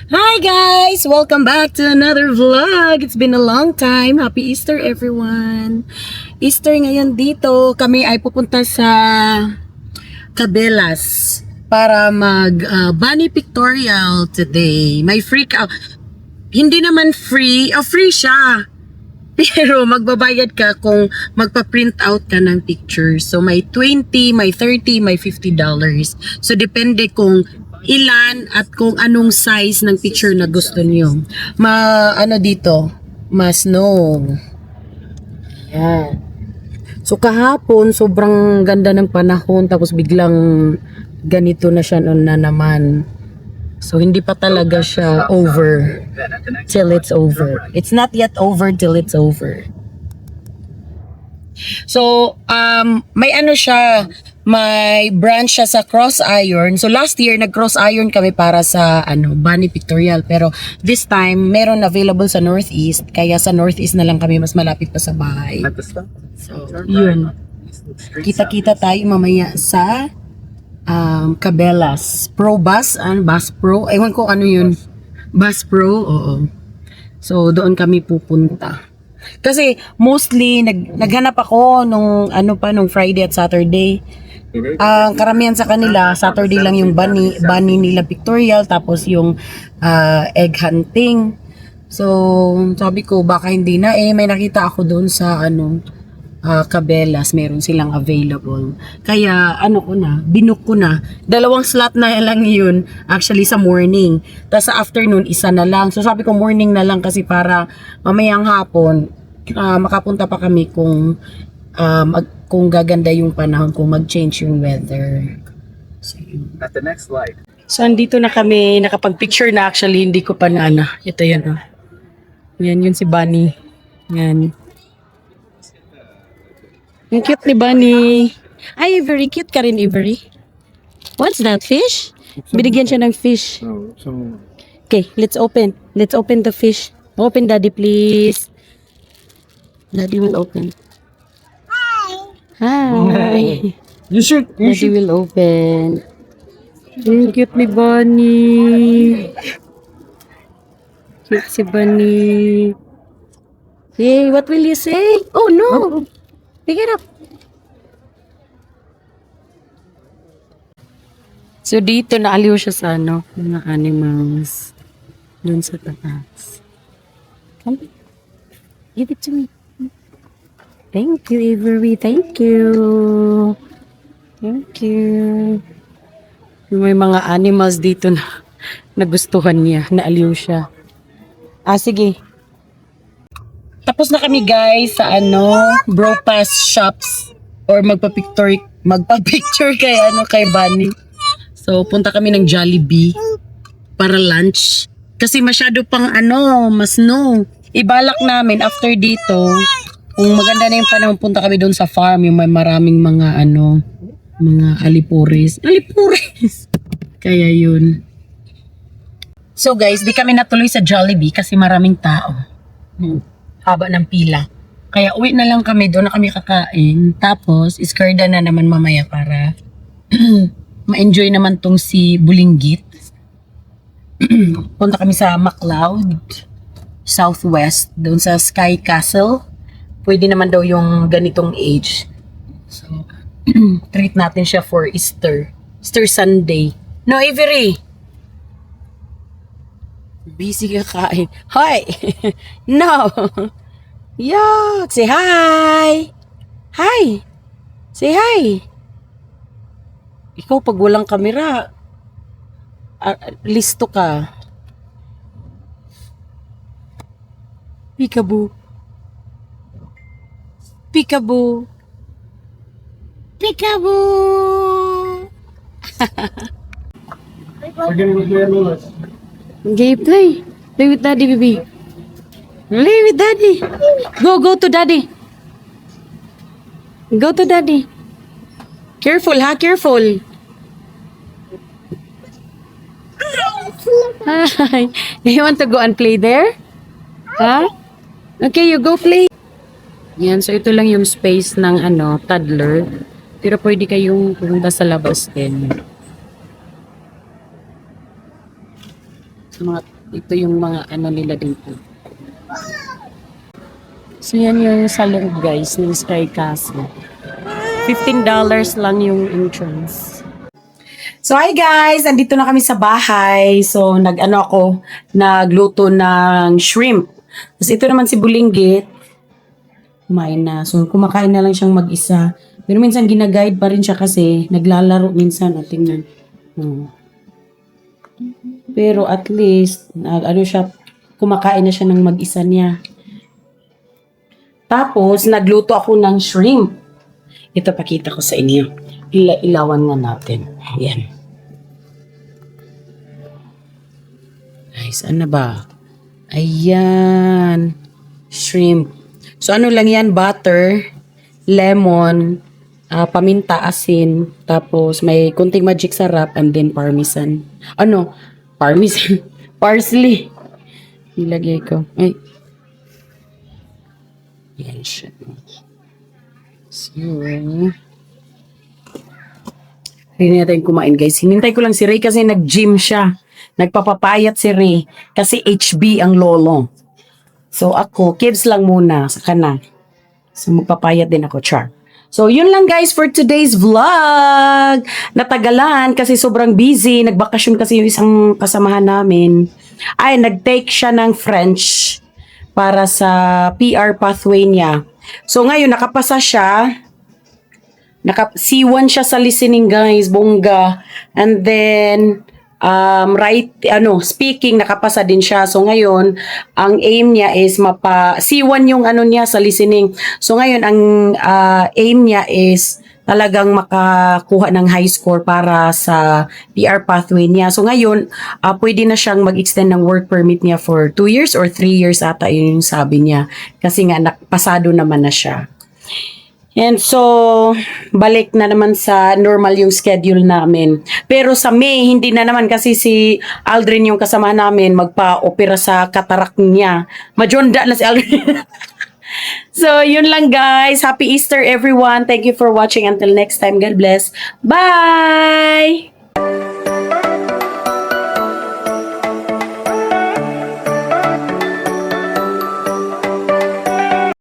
Hi guys! Welcome back to another vlog. It's been a long time. Happy Easter everyone. Easter ngayon dito. Kami ay pupunta sa Cabelas para mag bunny pictorial today. May freak out. Hindi naman free. Free siya. Pero magbabayad ka kung magpa-print out ka ng pictures. So may 20, may 30, may $50. So depende kung ilan at kung anong size ng picture na gusto niyo. Dito, snow. Yan. So kahapon sobrang ganda ng panahon tapos biglang ganito na siya na naman. So hindi pa talaga siya over till it's over. It's not yet over till it's over. So may may branch siya sa cross iron. So last year nag cross iron kami para sa bunny pictorial, pero this time meron available sa Northeast, kaya sa Northeast na lang kami, mas malapit pa sa bahay. So yun. Kita-kita tayo mamaya sa Cabelas Pro Bus, Bus Pro, ewan ko ano yun, Bus Pro, oo. So doon kami pupunta kasi mostly naghanap ako nung Friday at Saturday. Ang karamihan sa kanila Saturday lang yung bunny nila pictorial, tapos yung egg hunting. So sabi ko baka hindi na, may nakita ako doon sa Cabelas, meron silang available. Kaya binook ko na. 2 slot na lang yun actually sa morning. Tapos sa afternoon, isa na lang. So sabi ko morning na lang kasi para mamayang hapon makapunta pa kami kung gaganda yung panahon, kung mag-change yung weather. So, at the next slide. So andito na kami, nakapag-picture na actually, hindi ko pa ito yan. Yan yun si Bunny. Yan. Ang cute ni Bunny. Ay, very cute ka rin, Ivory. What's that, fish? Binigyan siya ng fish. Okay, let's open. Let's open the fish. Open, Daddy, please. Daddy will open. Hi. You should. Daddy will open. Ang cute ni Bunny. Cute si Bunny. Hey, what will you say? Oh, no. Pick it up. So dito naaliw siya sa mga animals. Doon sa taas. Come. Give it to me. Thank you, Avery. Thank you. Thank you. May mga animals dito na nagustuhan niya. Naaliw siya. Sige. Tapos na kami guys sa Bro Pass shops or magpa-picture kay Bunny. So punta kami ng Jollibee para lunch kasi masyado pang mas snow. Ibalak namin after dito kung maganda na yung panahon, punta kami doon sa farm yung may maraming mga mga alipores. Kaya yun. So guys, di kami natuloy sa Jollibee kasi maraming tao. Haba ng pila. Kaya uwi na lang kami, doon na kami kakain. Tapos, iskarda na naman mamaya para ma-enjoy naman tong si Bulinggit. Punta kami sa McLeod, Southwest, doon sa Sky Castle. Pwede naman daw yung ganitong age. So, treat natin siya for Easter. Easter Sunday. No, Avery! Busy ka kain. Hi! No! Yuck! Say hi! Hi! Say hi! Ikaw pag walang kamera, listo ka. Peekaboo. Peekaboo. Peekaboo! Okay, play. Play with Daddy, baby. Play with Daddy. Go to Daddy. Go to Daddy. Careful, ha? Careful. Hi. You want to go and play there? Huh? Okay, you go play. Yan, so ito lang yung space ng toddler. Pero pwede kayong pumunta sa labas din. Mga, ito yung mga ano nila dito. So yan yung sa loob guys ng Sky Castle. $15 lang yung entrance. So hi guys, andito na kami sa bahay. So nagluto ng shrimp. Tapos ito naman si Bulinggit. Kumain na. So kumakain na lang siyang mag-isa. Pero minsan ginaguide pa rin siya kasi naglalaro minsan. O tingnan. Pero at least kumakain na siya ng mag-isa niya. Tapos nagluto ako ng shrimp. Ito pakita ko sa inyo. Ilawan nga natin. Ayan. Ay, saan na ba? Ayan. Shrimp. So, ano lang yan? Butter, lemon, paminta, asin, tapos may kunting magic sarap, and then parmesan. Ano? Parmesan. Parsley. Ilagay ko. Ay. Yan siya. So, hindi natin kumain guys. Hinintay ko lang si Ray kasi nag-gym siya. Nagpapapayat si Ray kasi HB ang lolo. So ako, kids lang muna sa kana. So magpapayat din ako, char. So yun lang guys for today's vlog. Natagalan kasi sobrang busy. Nagbakasyon kasi yung isang kasamahan namin. Ay, nag-take siya ng French para sa PR pathway niya. So ngayon nakapasa siya. C1 siya sa listening guys, bongga. And then speaking nakapasa din siya. So ngayon, ang aim niya is C1 yung niya sa listening. So ngayon ang aim niya is talagang makakuha ng high score para sa PR pathway niya. So ngayon, pwede na siyang mag-extend ng work permit niya for 2 years or 3 years ata, yun yung sabi niya. Kasi nga, pasado naman na siya. And so, balik na naman sa normal yung schedule namin. Pero sa May, hindi na naman kasi si Aldrin yung kasama namin magpa-opera sa katarak niya. Majonda na si Aldrin. So, yun lang guys. Happy Easter everyone. Thank you for watching. Until next time, God bless. Bye!